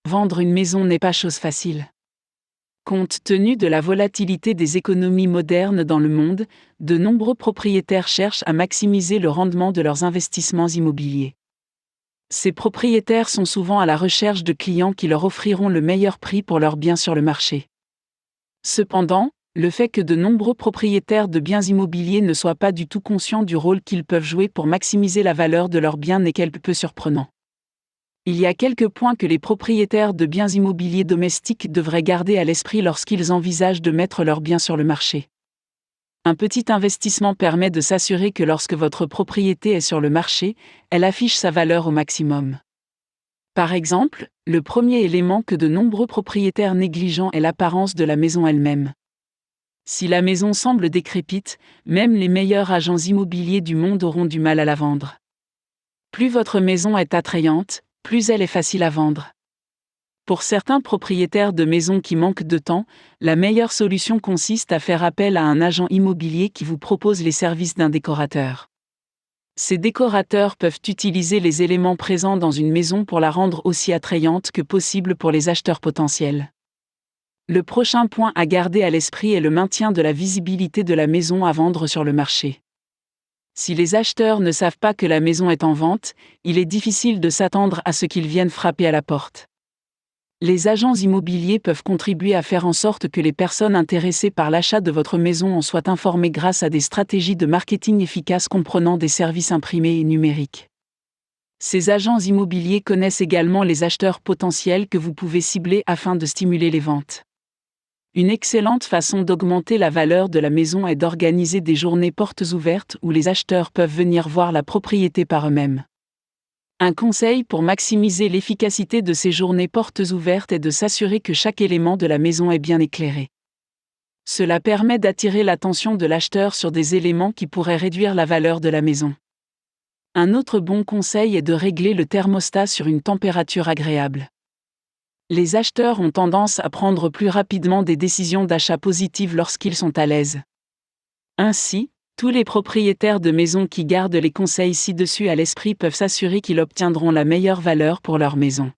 Vendre une maison n'est pas chose facile. Compte tenu de la volatilité des économies modernes dans le monde, de nombreux propriétaires cherchent à maximiser le rendement de leurs investissements immobiliers. Ces propriétaires sont souvent à la recherche de clients qui leur offriront le meilleur prix pour leurs biens sur le marché. Cependant, le fait que de nombreux propriétaires de biens immobiliers ne soient pas du tout conscients du rôle qu'ils peuvent jouer pour maximiser la valeur de leurs biens n'est quelque peu surprenant. Il y a quelques points que les propriétaires de biens immobiliers domestiques devraient garder à l'esprit lorsqu'ils envisagent de mettre leurs biens sur le marché. Un petit investissement permet de s'assurer que lorsque votre propriété est sur le marché, elle affiche sa valeur au maximum. Par exemple, le premier élément que de nombreux propriétaires négligent est l'apparence de la maison elle-même. Si la maison semble décrépite, même les meilleurs agents immobiliers du monde auront du mal à la vendre. Plus votre maison est attrayante, plus elle est facile à vendre. Pour certains propriétaires de maisons qui manquent de temps, la meilleure solution consiste à faire appel à un agent immobilier qui vous propose les services d'un décorateur. Ces décorateurs peuvent utiliser les éléments présents dans une maison pour la rendre aussi attrayante que possible pour les acheteurs potentiels. Le prochain point à garder à l'esprit est le maintien de la visibilité de la maison à vendre sur le marché. Si les acheteurs ne savent pas que la maison est en vente, il est difficile de s'attendre à ce qu'ils viennent frapper à la porte. Les agents immobiliers peuvent contribuer à faire en sorte que les personnes intéressées par l'achat de votre maison en soient informées grâce à des stratégies de marketing efficaces comprenant des services imprimés et numériques. Ces agents immobiliers connaissent également les acheteurs potentiels que vous pouvez cibler afin de stimuler les ventes. Une excellente façon d'augmenter la valeur de la maison est d'organiser des journées portes ouvertes où les acheteurs peuvent venir voir la propriété par eux-mêmes. Un conseil pour maximiser l'efficacité de ces journées portes ouvertes est de s'assurer que chaque élément de la maison est bien éclairé. Cela permet d'attirer l'attention de l'acheteur sur des éléments qui pourraient réduire la valeur de la maison. Un autre bon conseil est de régler le thermostat sur une température agréable. Les acheteurs ont tendance à prendre plus rapidement des décisions d'achat positives lorsqu'ils sont à l'aise. Ainsi, tous les propriétaires de maisons qui gardent les conseils ci-dessus à l'esprit peuvent s'assurer qu'ils obtiendront la meilleure valeur pour leur maison.